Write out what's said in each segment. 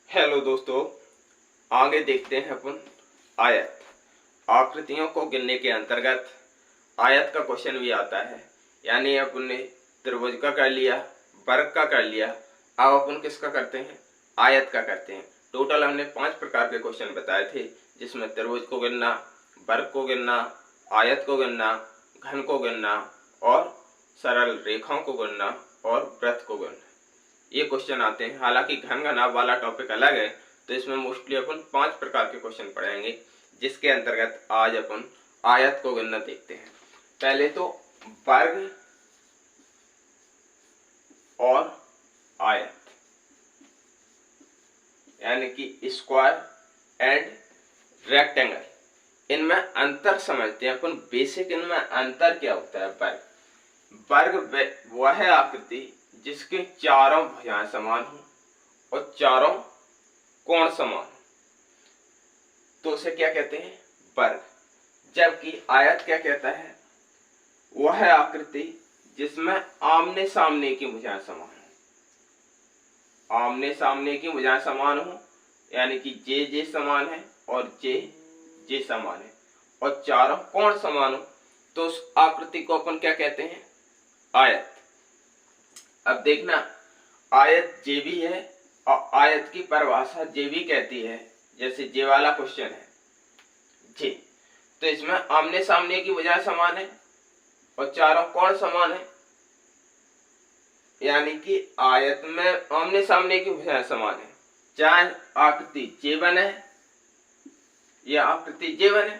Hello दोस्तों, आगे देखते हैं अपन आयत। आकृतियों को गिनने के अंतर्गत आयत का क्वेश्चन भी आता है। यानी अपन ने त्रिभुज का कर लिया, वर्ग का कर लिया, अब अपन किसका करते हैं? आयत का करते हैं। टोटल हमने 5 प्रकार के क्वेश्चन बताए थे, जिसमें त्रिभुज को गिनना, वर्ग को गिनना, आयत को गिनना, घन को गिनना और सरल रेखाओं को गिनना और वृत्त को गिनना। ये क्वेश्चन आते हैं। हालांकि घन घनाभ वाला टॉपिक अलग है, तो इसमें मोस्टली अपन 5 प्रकार के क्वेश्चन पढ़ेंगे, जिसके अंतर्गत आज अपन आयत को गिनना देखते हैं। पहले तो वर्ग और आयत, यानी कि स्क्वायर एंड रेक्टेंगल, इनमें अंतर समझते हैं अपन। बेसिक इनमें अंतर क्या होता है? वर्ग वह है आकृति जिसके चारों भुजाएं समान हो और चारों कोण समान हो, तो उसे क्या कहते हैं? वर्ग। जबकि आयत क्या कहता है? वह है आकृति जिसमें आमने सामने की भुजाएं समान हो। आमने सामने की भुजाएं समान हो, यानी कि जे समान है और जे समान है, और चारों कोण समान हो, तो उस आकृति को अपन क्या कहते हैं? आयत। अब देखना, आयत जे भी है और आयत की परिभाषा जे भी कहती है। जैसे जे वाला क्वेश्चन है जे, तो इसमें आमने सामने की भुजाएं समान है और चारों कोण समान है, यानी कि आयत में आमने सामने की भुजाएं समान है। चाहे आकृति जे बने या आकृति जे बने,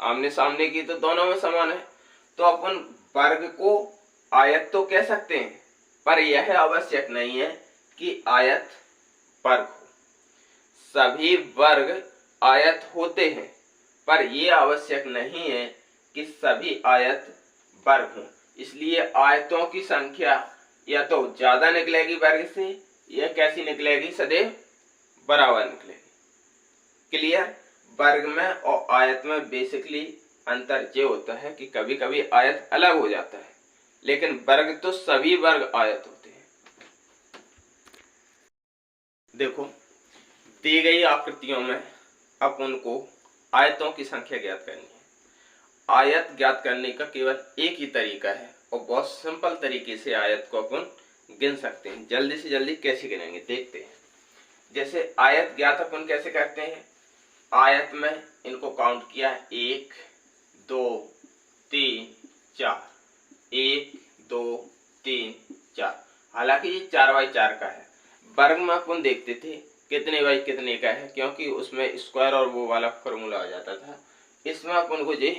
आमने सामने की तो दोनों में समान है। तो अपन वर्ग को आयत तो कह सकते हैं, पर यह आवश्यक नहीं है कि आयत वर्ग हो। सभी वर्ग आयत होते हैं, पर यह आवश्यक नहीं है कि सभी आयत वर्ग हों। इसलिए आयतों की संख्या या तो ज्यादा निकलेगी वर्ग से, या कैसी निकलेगी? सदैव बराबर निकलेगी। क्लियर? वर्ग में और आयत में बेसिकली अंतर ये होता है कि कभी कभी आयत अलग हो जाता है, लेकिन वर्ग तो सभी वर्ग आयत होते हैं। देखो, दी गई आकृतियों में अपन को आयतों की संख्या ज्ञात करनी है। आयत ज्ञात करने का केवल एक ही तरीका है, और बहुत सिंपल तरीके से आयत को अपन गिन सकते हैं। जल्दी से जल्दी कैसे गिनेंगे देखते हैं। जैसे आयत ज्ञात अपन कैसे करते हैं? आयत में इनको काउंट किया, 1 2 3 4, 1 2 3 4। हालांकि ये 4x4 का है। वर्ग में अपन देखते थे कितने बाई कितने का है, क्योंकि उसमें स्क्वायर और वो वाला फॉर्मूला आ जाता था। इसमें अपन को ये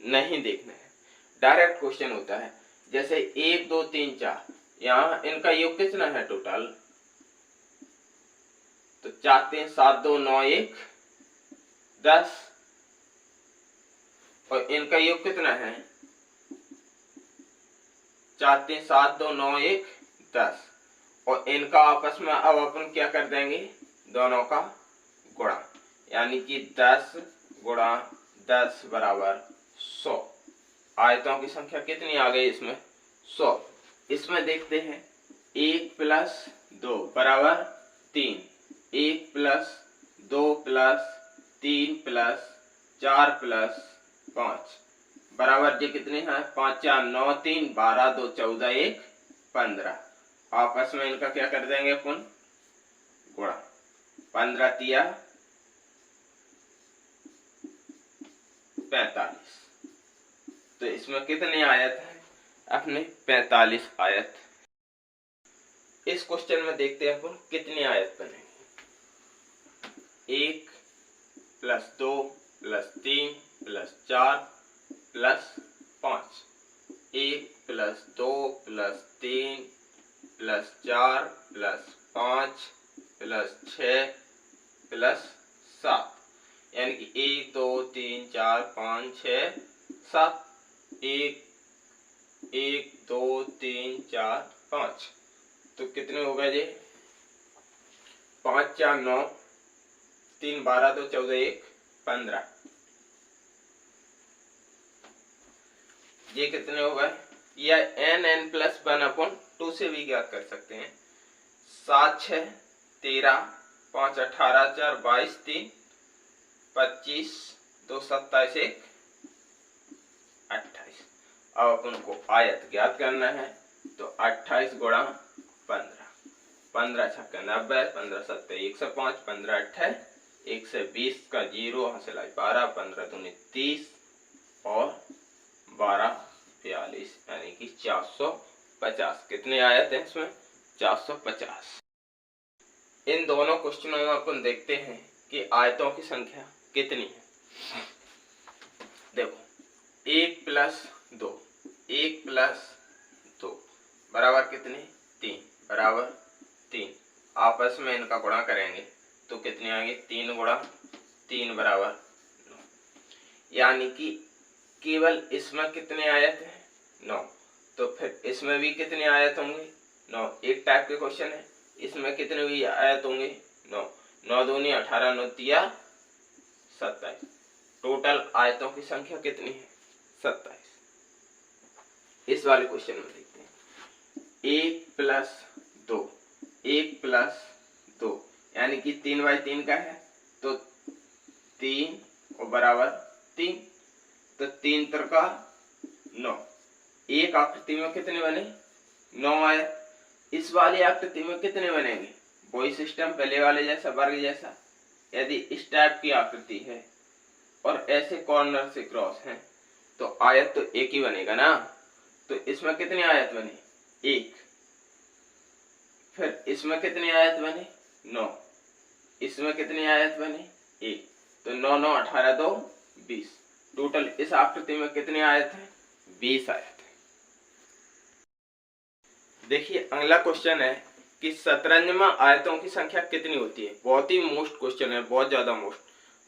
नहीं देखना है, डायरेक्ट क्वेश्चन होता है। जैसे 1 2 3 4, यहाँ इनका योग कितना है टोटल? तो 4 3 7 2 9 1 10, और इनका योग कितना है? 4 3 7 2 9 1 10, और इनका आपस में अब अपन क्या कर देंगे? दोनों का गुणा, यानी कि 10 गुणा 10 बराबर 100। आयतों की संख्या कितनी आ गई इसमें? 100। इसमें देखते हैं 1 प्लस 2 बराबर 3, 1 प्लस 2 प्लस 3 प्लस 4 प्लस 5 बराबर ये कितने हैं? 5 4 9 3 12 2 14 1 15। आपस में इनका क्या कर देंगे अपन? गुणा। 15 तिया 45। तो इसमें कितने आयत है? अपने 45 आयत। इस क्वेश्चन में देखते हैं अपन कितनी आयत बनेंगे। 1 plus 2 plus 3 plus 4 plus 5, 1 plus 2 plus 3 plus 4 plus 5 plus 6 plus 7, यानी कि 1 2 3 4 5 6 7। 1 1 2 3 4 5, तो कितने हो गए जी? 5 4 9 3 12 2 14 1 15। ये कितने हो गए? या n+1/2 से भी ज्ञात कर सकते हैं। 7 6 13 5 18 4 22 3 25 2 27 1 28। अब अपन को आयत ज्ञात करना है तो 28 गुणा 15, 15 छक्के 90, 15 सत्ते 105, 15 अट्ठे 120 का 0 हासिल 12, 15 दूनी 30 और 12 42 यानी कि 450। कितने आयत हैं इसमें? 450। इन दोनों क्वेश्चनों में अपन देखते हैं कि आयतों की संख्या कितनी है। देखो 1 प्लस 2, 1 प्लस 2 बराबर कितने? 3 बराबर 3। आपस में इनका गुणा करेंगे तो कितने आएंगे? 3 गुणा 3 बराबर 9। यानी कि केवल इसमें कितने आयत हैं? 9। तो फिर इसमें भी कितने आयत होंगे? 9। एक टाइप के क्वेश्चन है, इसमें कितने भी आयत होंगे? 9। 9 दूनी 18, 9 तिया 27। टोटल आयतों की संख्या कितनी है? 27। इस वाले क्वेश्चन में देखते हैं 1 प्लस 2, 1 प्लस 2 यानी कि 3/3 का है तो 3 और बराबर 3, तो 3 त्रिका 9। एक आकृति में कितने बने? 9 आयत। इस वाली आकृति में कितने बनेंगे? वही सिस्टम पहले वाले जैसा, वर्ग जैसा। यदि इस टाइप की आकृति है और ऐसे कॉर्नर से क्रॉस है तो आयत तो एक ही बनेगा ना। तो इसमें कितने आयत बने? 1। फिर इसमें कितने आयत बने? 9। इसमें कितने आयत बने? 1। तो 9 9 18 2 20। टोटल इस आकृति में कितने आयत हैं? 20 आयत है। देखिए अगला क्वेश्चन है कि शतरंज में आयतों की संख्या कितनी होती है। बहुत ही मोस्ट क्वेश्चन है, बहुत ज्यादा मोस्ट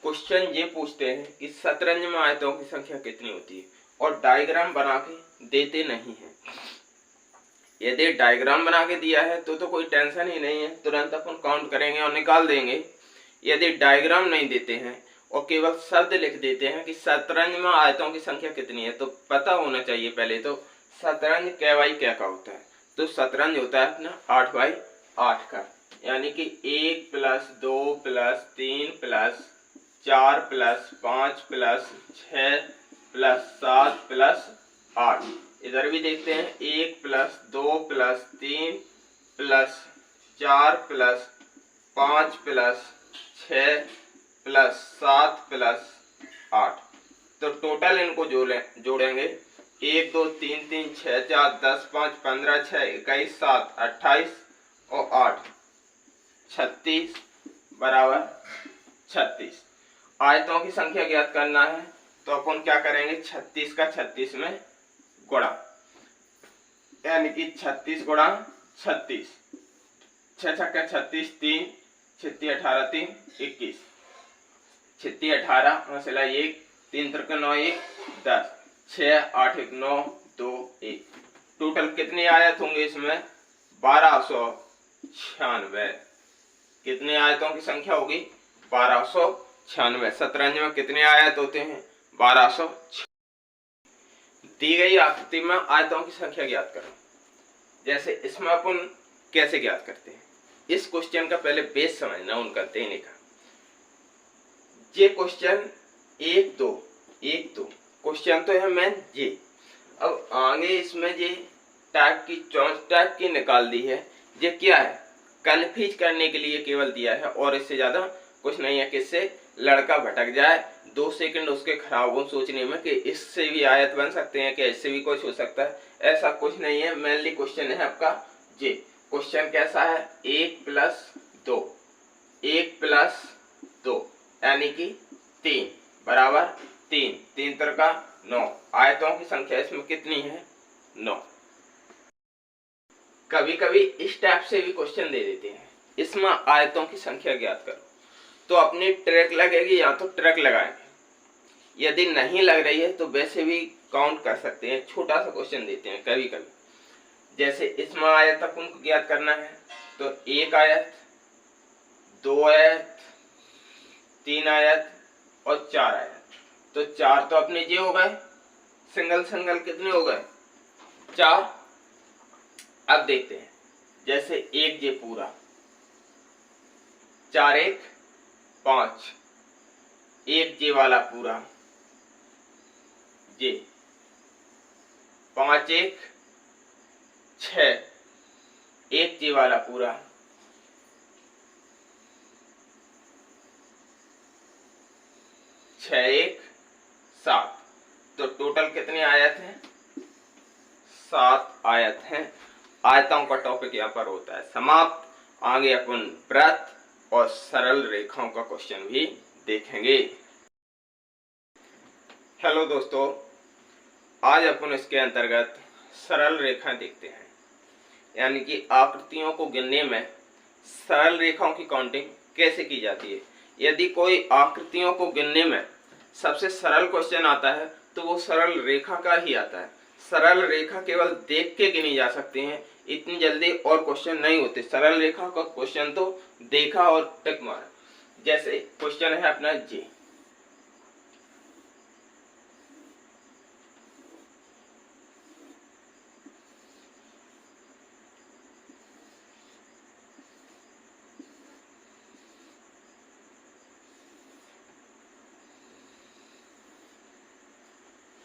क्वेश्चन। ये पूछते हैं कि शतरंज में आयतों की संख्या कितनी होती है और डायग्राम बना के देते नहीं है। यदि डायग्राम बना के दिया है तो कोई टेंशन ही नहीं है, तुरंत अपन काउंट करेंगे और निकाल देंगे। यदि डायग्राम नहीं देते हैं और केवल शब्द लिख देते हैं कि शतरंज में आयतों की संख्या कितनी है, तो पता होना चाहिए पहले तो शतरंज कै बाई क्या का होता है। तो शतरंज होता है अपना 8/8 का, यानी कि 1 plus 2 plus 3 plus 4 plus 5 plus 6 plus 7 plus 8। इधर भी देखते हैं 1 plus 2 plus 3 plus 4 plus 5 plus 6 plus 7 plus 8। तो टोटल इनको जोड़ेंगे 1 2 3 3 6 4 10 5 15 6 21 7 28 और 8 36 बराबर 36। आयतों की संख्या ज्ञात करना है तो अपन क्या करेंगे? 36 का 36 में गुणा, यानी कि 36 गुणा 36। 6 छक्का 36, 3 छित्ती 18 3 21, छित्ती 18 मसला 1, 3 त्रिका 9 1 10, 6 8 1 9 2 1। टोटल कितने आयत होंगे इसमें? 1296। कितने आयतों की संख्या होगी? 1296। शतरंज में कितने आयत होते हैं? 1206। दी गई आकृति में आयतों की संख्या ज्ञात करो। जैसे इसमें अपन कैसे ज्ञात करते हैं, इस क्वेश्चन का पहले बेस समझना उनका देने का। ये क्वेश्चन 1 2 क्वेश्चन तो है मेन ये। अब आगे इसमें ये टाइप की चौंच टाइप की निकाल दी है। ये क्या है? कन्फ्यूज करने के लिए केवल दिया है और इससे ज्यादा कुछ नहीं है। किससे लड़का भटक जाए 2 सेकंड उसके खराब हो सोचने में कि इससे भी आयत बन सकते हैं, कि इससे भी कुछ हो सकता है, ऐसा कुछ नहीं है। मेनली क्वेश्चन है आपका ये। क्वेश्चन कैसा है? 1 प्लस 2, 1 प्लस 2 यानी कि 3 बराबर 3, 3 त्रिका 9। आयतों की संख्या इसमें कितनी है? 9। कभी कभी इस टाइप से भी क्वेश्चन दे देते हैं, इसमें आयतों की संख्या ज्ञात करो, तो अपनी ट्रैक लगेगी या तो ट्रैक लगाएंगे। यदि नहीं लग रही है तो वैसे भी काउंट कर सकते हैं। छोटा सा क्वेश्चन देते हैं कभी कभी। जैसे इसमें आयत अपन को ज्ञात करना है तो 1 आयत, 2 आयत, 3 आयत और 4 आयत। तो 4 तो अपने ये हो गए, सिंगल सिंगल कितने हो गए? 4। अब देखते हैं जैसे 1 ये पूरा, 4 1 5, एक जे वाला पूरा जे, 5 1 6, एक जे वाला पूरा, 6 1 7। तो टोटल कितने आयत हैं? 7 आयत हैं। आयतों का टॉपिक यहाँ पर होता है समाप्त। आगे अपन वृत्त और सरल रेखाओं का क्वेश्चन भी देखेंगे। हेलो दोस्तों, आज अपन इसके अंतर्गत सरल रेखा देखते हैं, यानी कि आकृतियों को गिनने में सरल रेखाओं की काउंटिंग कैसे की जाती है। यदि कोई आकृतियों को गिनने में सबसे सरल क्वेश्चन आता है तो वो सरल रेखा का ही आता है। सरल रेखा केवल देख के गिनी जा सकती हैं, इतनी जल्दी और क्वेश्चन नहीं होते। सरल रेखा का क्वेश्चन तो देखा और टिक मारा। जैसे क्वेश्चन है अपना जे,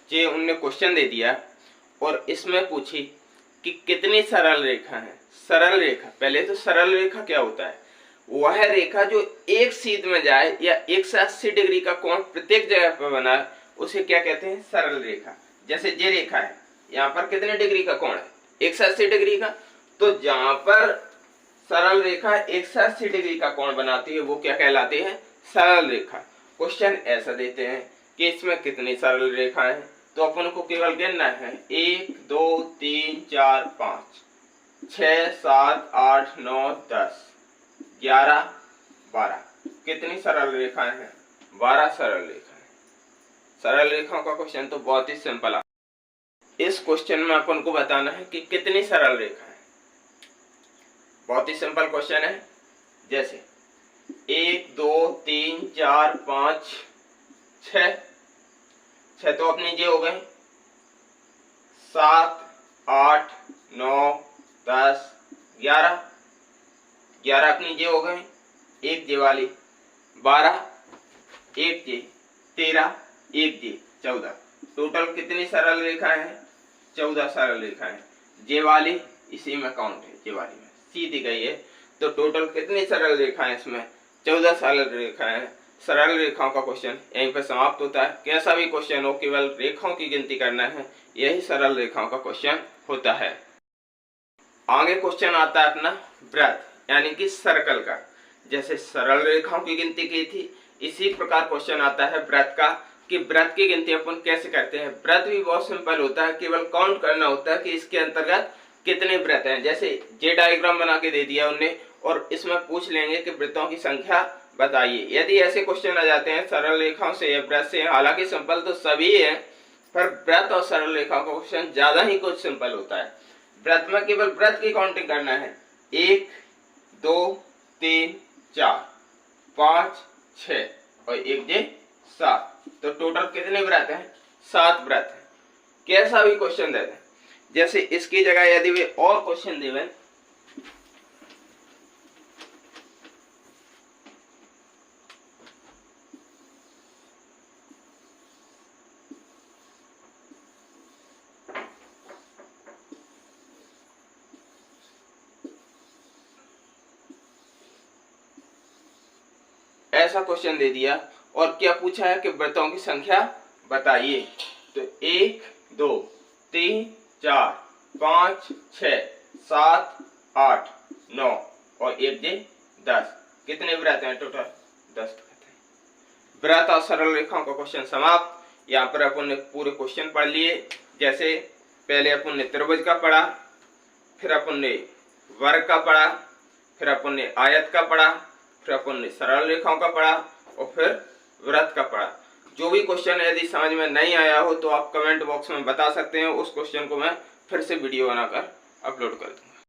जे उनने क्वेश्चन दे दिया और इसमें पूछी कि कितनी सरल रेखा है। सरल रेखा, पहले तो सरल रेखा क्या होता है? वह रेखा जो एक सीध में जाए या 180 डिग्री का कोण प्रत्येक जगह पर बनाए, उसे क्या कहते हैं? सरल रेखा। जैसे ये रेखा है, यहाँ पर कितने डिग्री का कोण है? 180 डिग्री का। तो जहां पर सरल रेखा 180 डिग्री का कोण बनाती है वो क्या कहलाती है? सरल रेखा। क्वेश्चन ऐसा देते हैं कि इसमें कितनी सरल रेखाएं हैं, तो अपन को केवल गिनना है 1 2 3 4 5 6 7 8 9 10 11 12। कितनी सरल रेखाएं हैं? 12 सरल रेखाएं। सरल रेखाओं का क्वेश्चन तो बहुत ही सिंपल है। इस क्वेश्चन में अपन को बताना है कि कितनी सरल रेखाएं। बहुत ही सिंपल क्वेश्चन है। जैसे 1 2 3 4 5 6 तो अपनी जे हो गए, 7 8 9 10 11 अपनी जे हो गए, एक जे वाली, 12 एक जे, 13 एक जे, 14। टोटल कितनी सरल रेखाएं हैं? 14 सरल रेखाएं। जे वाली इसी में काउंट है, जे वाली में सीधी गई है। तो टोटल कितनी सरल रेखाएं इसमें? 14 सरल रेखाएं हैं। सरल रेखाओं का क्वेश्चन यहीं पर समाप्त होता है। कैसा भी क्वेश्चन हो, केवल रेखाओं की गिनती करना है, यही सरल रेखाओं का क्वेश्चन होता है। आगे क्वेश्चन आता है अपना वृत्त, यानी कि सर्कल का। जैसे सरल रेखाओं की गिनती की थी, इसी प्रकार क्वेश्चन आता है वृत्त का, कि वृत्त की गिनती अपन कैसे करते हैं। वृत्त भी बहुत सिंपल होता है, केवल काउंट करना होता है कि इसके अंतर्गत कितने वृत्त हैं। जैसे जे डायग्राम बना के दे दिया उन्हें, और इसमें पूछ लेंगे कि वृत्तों की संख्या बताइए। यदि ऐसे क्वेश्चन आ जाते हैं सरल रेखाओं से या वृत्त से, हालांकि सिंपल तो सभी है, पर वृत्त और सरल रेखाओं का क्वेश्चन ज्यादा ही कुछ सिंपल होता है। वृत्त में केवल वृत्त की काउंटिंग करना है, 1 2 3 4 5 6 और एक जे 7। तो टोटल कितने वृत्त हैं? 7 वृत्त हैं। कैसा भी क्वेश्चन देते हैं, जैसे इसकी जगह यदि वे और क्वेश्चन देवें, ऐसा क्वेश्चन दे दिया और क्या पूछा है कि वृत्तों की संख्या बताइए, तो 1 2 3 4 5 6 7 8 9 और एक जे 10। कितने वृत्त हैं टोटल? 10 वृत्त और सरल रेखाओं का क्वेश्चन समाप्त। यहाँ पर अपन ने पूरे क्वेश्चन पढ़ लिए। जैसे पहले अपन ने त्रिभुज का पढ़ा, फिर अपन ने वर्ग का पढ़ा, फिर अपन ने आयत का पढ़ा, फिर अपन ने सरल रेखाओं का पढ़ा और फिर वृत्त का पढ़ा। जो भी क्वेश्चन यदि समझ में नहीं आया हो तो आप कमेंट बॉक्स में बता सकते हैं, उस क्वेश्चन को मैं फिर से वीडियो बनाकर अपलोड कर दूंगा।